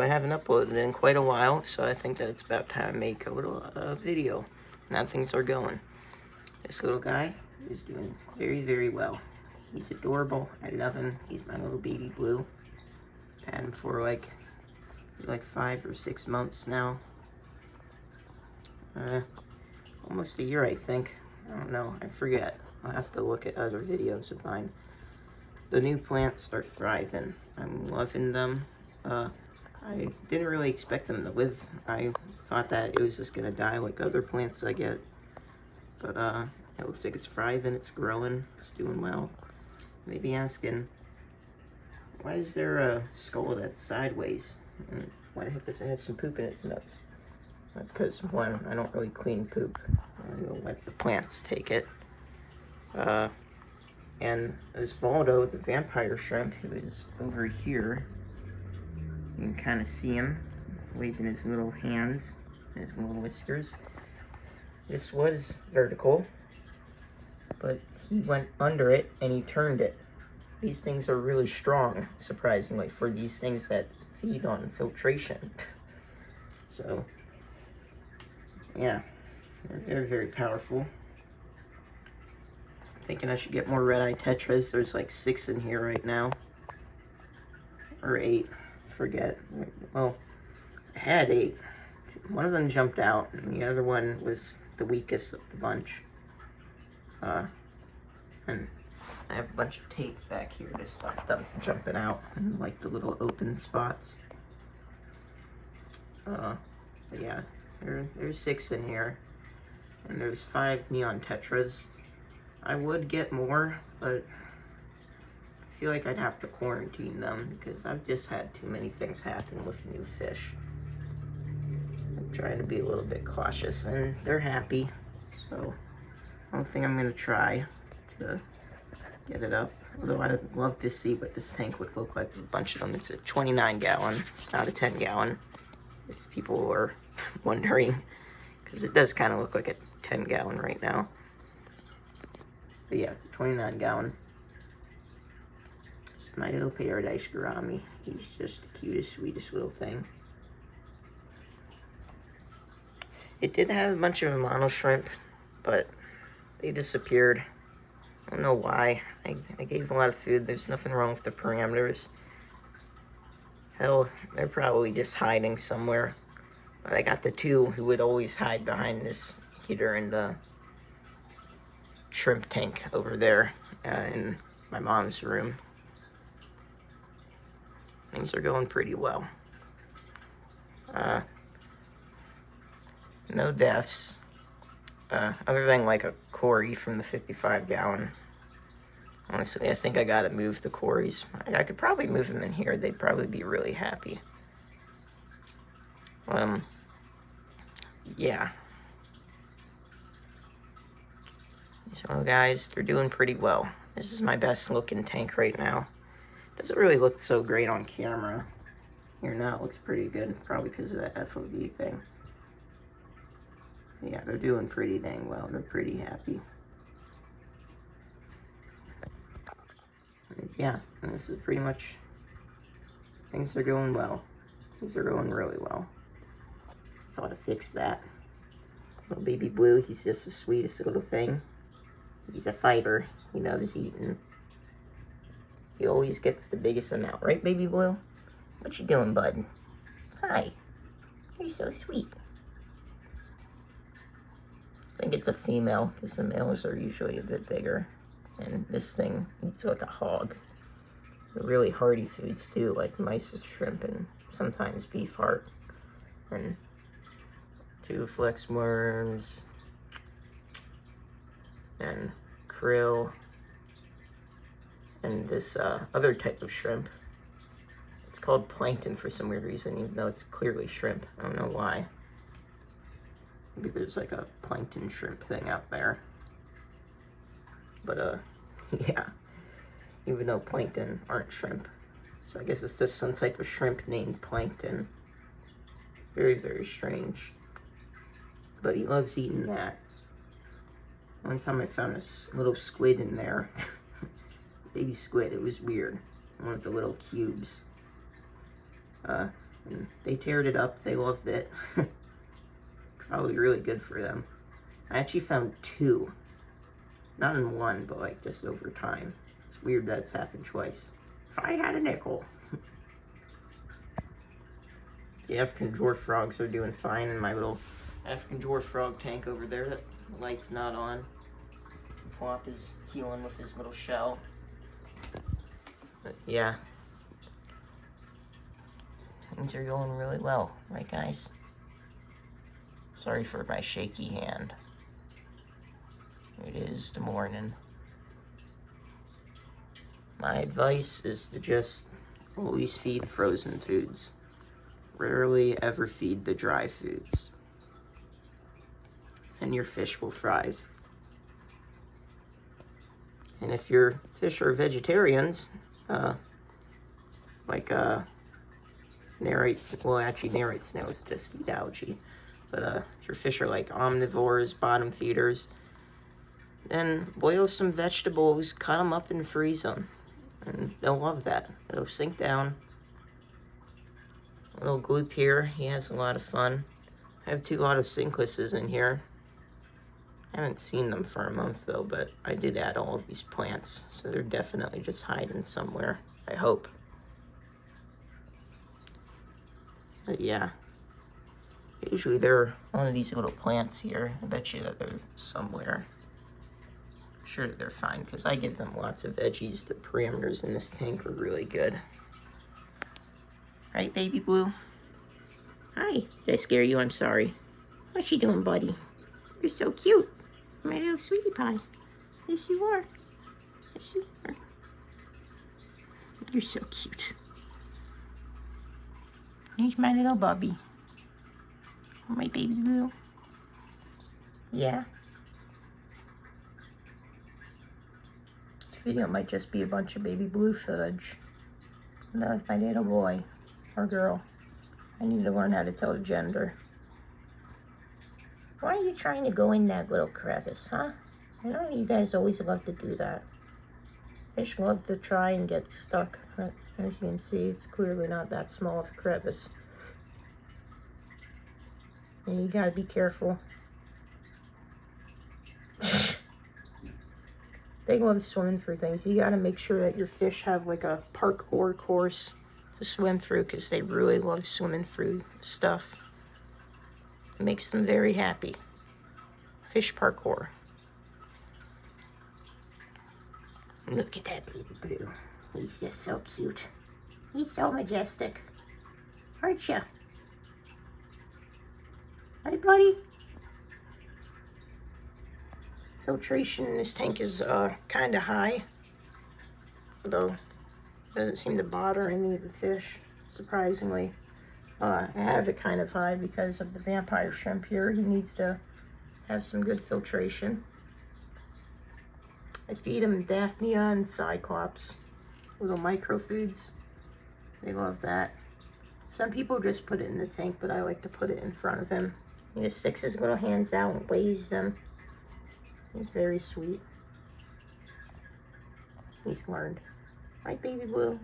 I haven't uploaded in quite a while, so I think that it's about time to make a little video. Now things are going. This little guy is doing very, very well. He's adorable. I love him. He's my little baby Blue. I've had him for like 5 or 6 months now. Almost a year, I think. I don't know. I forget. I'll have to look at other videos of mine. The new plants are thriving. I'm loving them. I didn't really expect them to live. I thought that it was just gonna die like other plants I get. But it looks like it's thriving, it's growing, it's doing well. Maybe asking, why is there a skull that's sideways? And why the heck does it have some poop in its nose? That's because, one, I don't really clean poop. I let the plants take it. And there's Voldo, the vampire shrimp, who is over here. You can kind of see him waving his little hands and his little whiskers. This was vertical, but he went under it and he turned it. These things are really strong, surprisingly, for these things that feed on filtration. So, yeah, they're very, very powerful. I'm thinking I should get more red-eye tetras. There's like 6 in here right now, or 8. Forget. Well, I had 8. One of them jumped out, and the other one was the weakest of the bunch. And I have a bunch of tape back here to stop them from jumping out, and like the little open spots. But yeah, there's 6 in here, and there's 5 neon tetras. I would get more, but I feel like I'd have to quarantine them because I've just had too many things happen with new fish. I'm trying to be a little bit cautious, and they're happy, so I don't think I'm going to try to get it up. Although I would love to see what this tank would look like with a bunch of them. It's a 29 gallon, it's not a 10 gallon, if people were wondering, because it does kind of look like a 10 gallon right now. But yeah, it's a 29 gallon. My little paradise gourami. He's just the cutest, sweetest little thing. It did have a bunch of mono shrimp, but they disappeared. I don't know why. I gave a lot of food. There's nothing wrong with the parameters. Hell, they're probably just hiding somewhere. But I got the 2 who would always hide behind this heater in the shrimp tank over there in my mom's room. Things are going pretty well. No deaths. Other than like a Cory from the 55 gallon. Honestly, I think I gotta move the Corys. I could probably move them in here. They'd probably be really happy. Yeah. So guys, they're doing pretty well. This is my best looking tank right now. Doesn't really look so great on camera. Here now it looks pretty good, probably because of that FOV thing. Yeah, they're doing pretty dang well. They're pretty happy. And yeah, and this is pretty much, things are going well. Things are going really well. Thought to fix that. Little baby Blue, he's just the sweetest little thing. He's a fighter. He loves eating. He always gets the biggest amount, right, baby Blue? What you doing, bud? Hi. You're so sweet. I think it's a female, because the males are usually a bit bigger. And this thing eats like a hog. They're really hardy foods, too, like mice and shrimp and sometimes beef heart. And 2 flex worms. And krill. And this other type of shrimp. It's called plankton for some weird reason, even though it's clearly shrimp. I don't know why. Maybe there's like a plankton shrimp thing out there. But yeah. Even though plankton aren't shrimp. So I guess it's just some type of shrimp named plankton. Very, very strange. But he loves eating that. One time I found a little squid in there. Baby squid, it was weird. One of the little cubes. And they teared it up. They loved it. Probably really good for them. I actually found 2. Not in one, but like just over time. It's weird that's happened twice. If I had a nickel. The African dwarf frogs are doing fine in my little African dwarf frog tank over there. That the light's not on. Plop is healing with his little shell. But yeah. Things are going really well, right guys? Sorry for my shaky hand. It is the morning. My advice is to just always feed frozen foods. Rarely ever feed the dry foods. And your fish will thrive. And if your fish are vegetarians, like Nerites, well actually Nerites knows this eat algae, but if your fish are like omnivores, bottom feeders, then boil some vegetables, cut them up and freeze them, and they'll love that. It'll sink down. Little Gloop here, he has a lot of fun. I have 2 autosyncluses in here. I haven't seen them for a month though, but I did add all of these plants, so they're definitely just hiding somewhere, I hope. But yeah, usually they're one of these little plants here. I bet you that they're somewhere. I'm sure that they're fine, because I give them lots of veggies. The parameters in this tank are really good. Right, baby blue? Hi, did I scare you? I'm sorry. What's you doing, buddy? You're so cute. My little sweetie pie. Yes, you are. Yes, you are. You're so cute. Here's my little Bubby. My baby blue. Yeah. This video might just be a bunch of baby blue footage. Not with my little boy or girl. I need to learn how to tell the gender. Why are you trying to go in that little crevice, huh? I know you guys always love to do that. Fish love to try and get stuck, but as you can see, it's clearly not that small of a crevice. And you gotta be careful. They love swimming through things. You gotta make sure that your fish have like a parkour course to swim through, because they really love swimming through stuff. It makes them very happy. Fish parkour. Look at that baby blue. He's just so cute. He's so majestic. Aren't you? Hi, buddy. Filtration in this tank is kind of high. Although it doesn't seem to bother any of the fish, surprisingly. I have it kind of high because of the vampire shrimp here. He needs to have some good filtration. I feed him Daphnia and Cyclops, little microfoods. They love that. Some people just put it in the tank, but I like to put it in front of him. He just sticks his little hands out and waves them. He's very sweet. He's learned. Right, baby blue?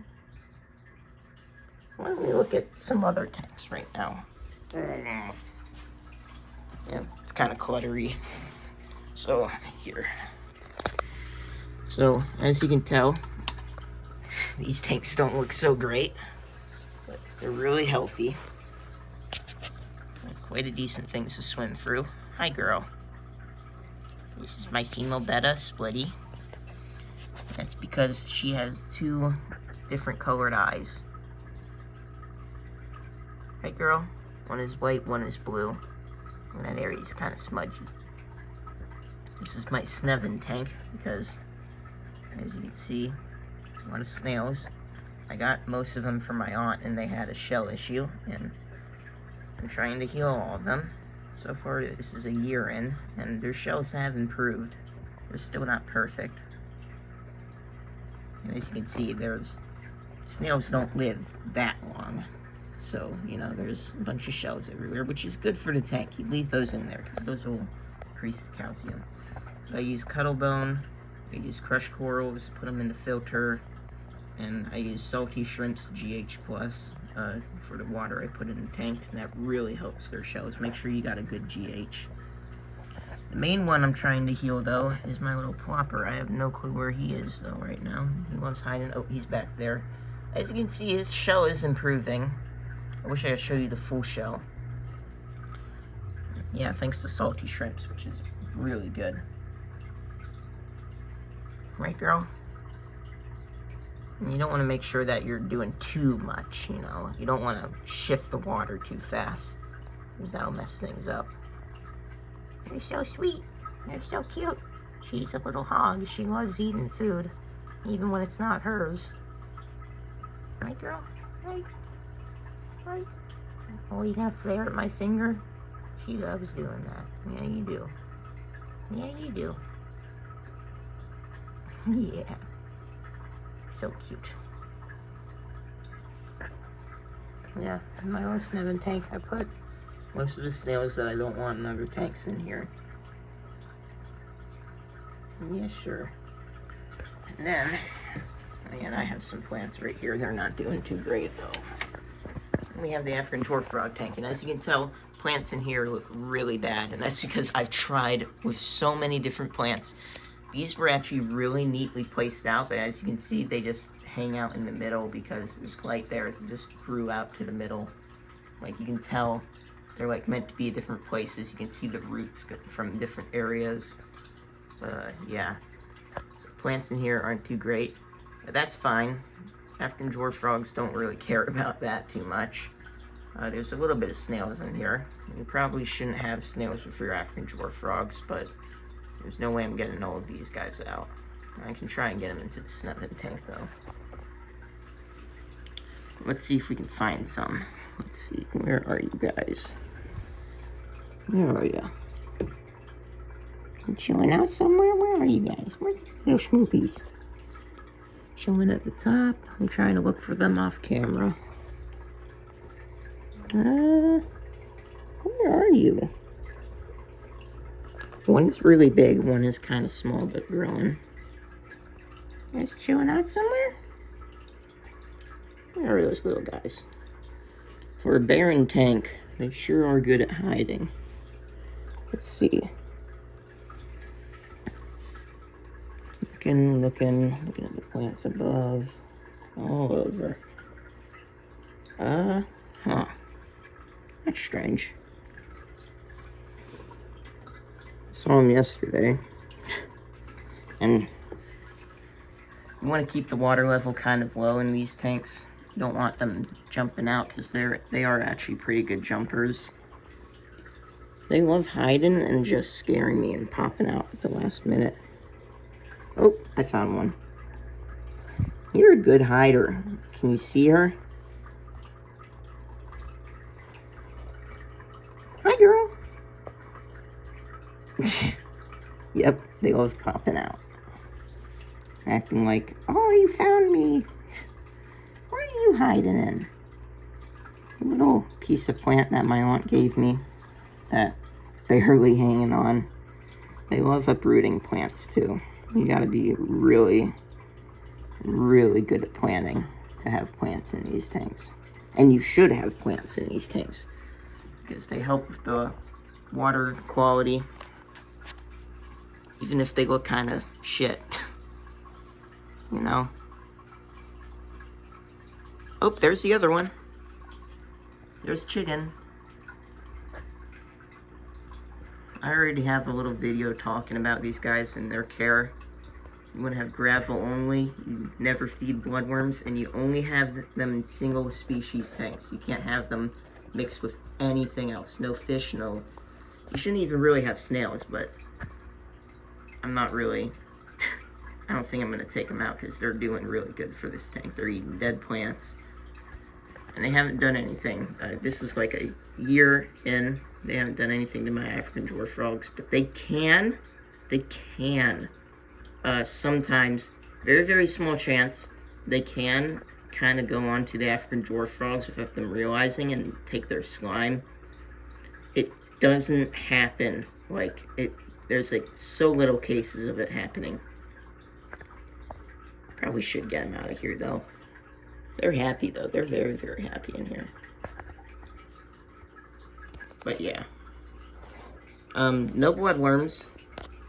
Why don't we look at some other tanks right now? Yeah, it's kind of cluttery. So, here. So, as you can tell, these tanks don't look so great, but they're really healthy. Quite a decent things to swim through. Hi, girl. This is my female betta, Splitty. That's because she has 2 different colored eyes. Right, girl? One is white, one is blue. And that area is kind of smudgy. This is my Snevin tank because, as you can see, a lot of snails. I got most of them from my aunt, and they had a shell issue, and I'm trying to heal all of them. So far, this is a year in, and their shells have improved. They're still not perfect. And as you can see, snails don't live that long. So, you know, there's a bunch of shells everywhere, which is good for the tank. You leave those in there, because those will increase the calcium. So I use Cuttlebone, I use crushed corals, put them in the filter, and I use salty shrimps GH+, for the water I put in the tank, and that really helps their shells. Make sure you got a good GH. The main one I'm trying to heal, though, is my little plopper. I have no clue where he is, though, right now. He loves hiding. Oh, he's back there. As you can see, his shell is improving. I wish I could show you the full shell. Yeah, thanks to salty shrimps, which is really good. Right, girl? And you don't want to make sure that you're doing too much, you know. You don't want to shift the water too fast, because that'll mess things up. They're so sweet. They're so cute. She's a little hog. She loves eating food, even when it's not hers. Right, girl? Right? Right? Oh, you gonna flare at my finger? She loves doing that. Yeah, you do. Yeah, you do. Yeah. So cute. Yeah, in my little snibbing tank, I put most of the snails that I don't want in other tanks in here. Yeah, sure. And then, again, I have some plants right here. They're not doing too great, though. And we have the African dwarf frog tank, and as you can tell, plants in here look really bad, and that's because I've tried with so many different plants. These were actually really neatly placed out, but as you can see, they just hang out in the middle because there's light there. It just grew out to the middle. Like, you can tell they're like meant to be at different places. You can see the roots from different areas. Yeah. So plants in here aren't too great, but that's fine. African dwarf frogs don't really care about that too much. There's a little bit of snails in here. You probably shouldn't have snails with your African dwarf frogs, but there's no way I'm getting all of these guys out. I can try and get them into the snubbing tank, though. Let's see if we can find some. Let's see. Where are you guys? Where are you? You chilling out somewhere? Where are you guys? Where are little schmoopies? Chilling at the top. I'm trying to look for them off camera. Where are you? One is really big, one is kind of small but growing. You guys chilling out somewhere? Where are those little guys? For a barren tank, they sure are good at hiding. Let's see. Looking at the plants above, all over. Huh. That's strange. Saw them yesterday. And you want to keep the water level kind of low in these tanks. You don't want them jumping out because they are actually pretty good jumpers. They love hiding and just scaring me and popping out at the last minute. Oh, I found one. You're a good hider. Can you see her? Hi, girl. Yep, they love popping out. Acting like, oh, you found me. What are you hiding in? A little piece of plant that my aunt gave me that barely hanging on. They love uprooting plants too. You gotta be really, really good at planting to have plants in these tanks. And you should have plants in these tanks because they help with the water quality, even if they look kind of shit. You know? Oh, there's the other one. There's chicken. I already have a little video talking about these guys and their care. You want to have gravel only, you never feed bloodworms, and you only have them in single species tanks. You can't have them mixed with anything else. No fish, no... You shouldn't even really have snails, but I'm not really... I don't think I'm going to take them out because they're doing really good for this tank. They're eating dead plants, and they haven't done anything. This is like a year in. They haven't done anything to my African dwarf frogs, but they can. Sometimes, very, very small chance, they can kind of go on to the African dwarf frogs without them realizing and take their slime. It doesn't happen. There's like so little cases of it happening. Probably should get them out of here though. They're happy, though. They're very, very happy in here. But, yeah. No bloodworms.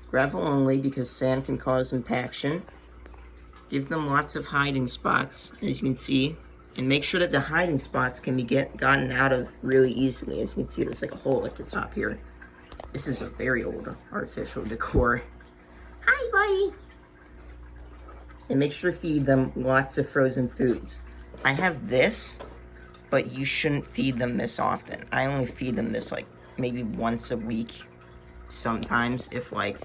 Gravel only, because sand can cause impaction. Give them lots of hiding spots, as you can see. And make sure that the hiding spots can be gotten out of really easily. As you can see, there's like a hole at the top here. This is a very old artificial decor. Hi, buddy! And make sure to feed them lots of frozen foods. I have this, but you shouldn't feed them this often. I only feed them this like maybe once a week. Sometimes if like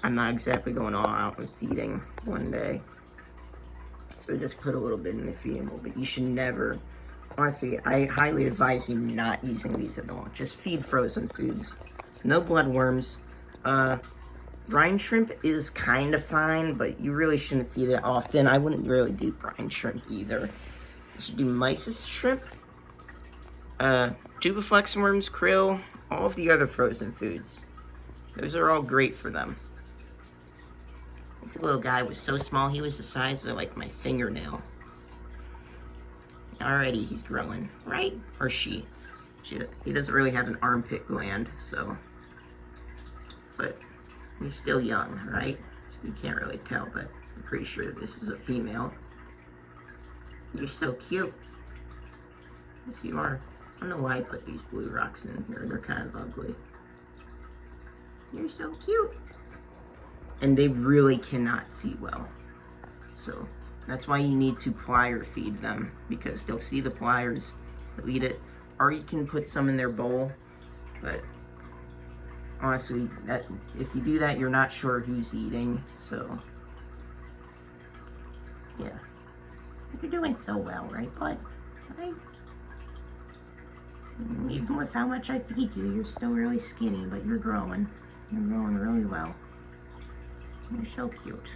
I'm not exactly going all out with feeding one day. So just put a little bit in the feeding bowl, but you should never, honestly, I highly advise you not using these at all. Just feed frozen foods. No bloodworms. Brine shrimp is kind of fine, but you really shouldn't feed it often. I wouldn't really do brine shrimp either. You should do mysis shrimp, tubiflex worms, krill, all of the other frozen foods. Those are all great for them. This little guy was so small, he was the size of like my fingernail. Already he's growing, right? Or she. He doesn't really have an armpit gland, so. But he's still young, right? You can't really tell, but I'm pretty sure this is a female. You're so cute. Yes, you are. I don't know why I put these blue rocks in here. They're kind of ugly. You're so cute. And they really cannot see well. So that's why you need to plier feed them, because they'll see the pliers, they'll eat it, or you can put some in their bowl. But honestly, that if you do that, you're not sure who's eating. So yeah, you're doing so well, right, bud? Right? Even with how much I feed you, you're still really skinny, but you're growing. You're growing really well. You're so cute.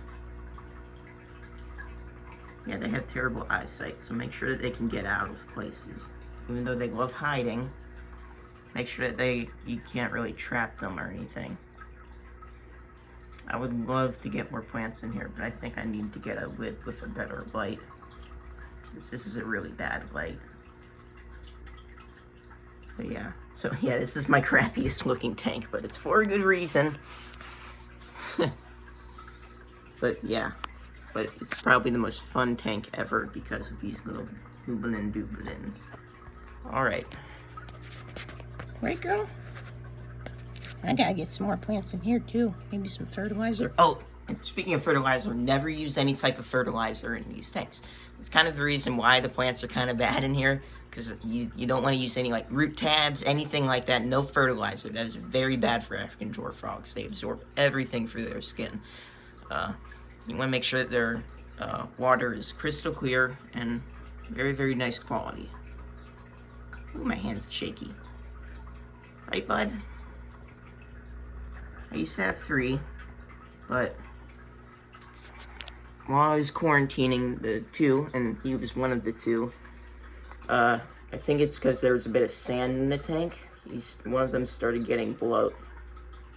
Yeah, they have terrible eyesight, so make sure that they can get out of places. Even though they love hiding, make sure that you can't really trap them or anything. I would love to get more plants in here, but I think I need to get a lid with a better light. This is a really bad light. But yeah, so yeah, this is my crappiest looking tank, but it's for a good reason. But yeah, but it's probably the most fun tank ever because of these little Lubinin Dubinins. Alright. Right, girl? I gotta get some more plants in here too. Maybe some fertilizer. Oh, and speaking of fertilizer, never use any type of fertilizer in these tanks. It's kind of the reason why the plants are kind of bad in here, because you don't want to use any like root tabs, anything like that. No fertilizer. That is very bad for African dwarf frogs. They absorb everything through their skin. You want to make sure that their water is crystal clear and very, very nice quality. Ooh, my hand's shaky. Right, bud? I used to have 3, but while I was quarantining the 2, and he was one of the 2, I think it's because there was a bit of sand in the tank. One of them started getting bloat,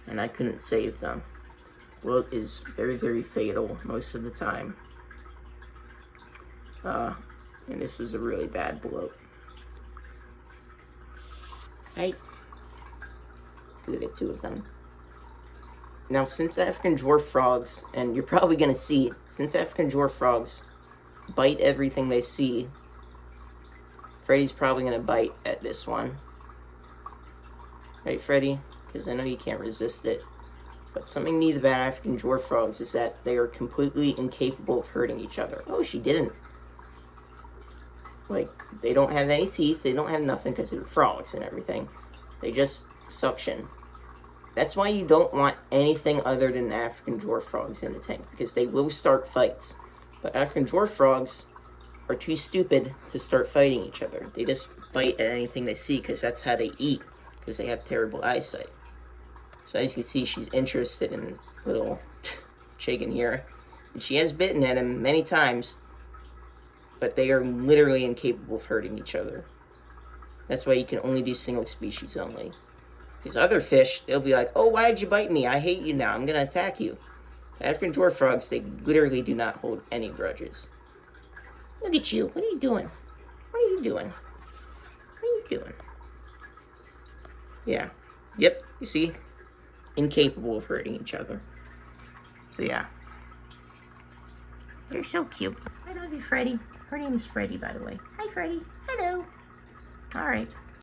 and I couldn't save them. Bloat is very, very fatal most of the time. And this was a really bad bloat. Right? Look at 2 of them. Now, since African dwarf frogs, and you're probably going to see, since African dwarf frogs bite everything they see, Freddy's probably going to bite at this one. Right, Freddy? Because I know you can't resist it. But something neat about African dwarf frogs is that they are completely incapable of hurting each other. Oh, she didn't. Like, they don't have any teeth, they don't have nothing because they're frogs and everything. They just suction. That's why you don't want anything other than African dwarf frogs in the tank, because they will start fights. But African dwarf frogs are too stupid to start fighting each other. They just bite at anything they see because that's how they eat, because they have terrible eyesight. So as you can see, she's interested in little chicken here. And she has bitten at him many times, but they are literally incapable of hurting each other. That's why you can only do single species only. Because other fish, they'll be like, oh, why did you bite me? I hate you now. I'm going to attack you. African dwarf frogs, they literally do not hold any grudges. Look at you. What are you doing? What are you doing? What are you doing? Yeah. Yep. You see? Incapable of hurting each other. So yeah. You're so cute. I love you, Freddie. Her name is Freddie, by the way. Hi, Freddie. Hello. All right.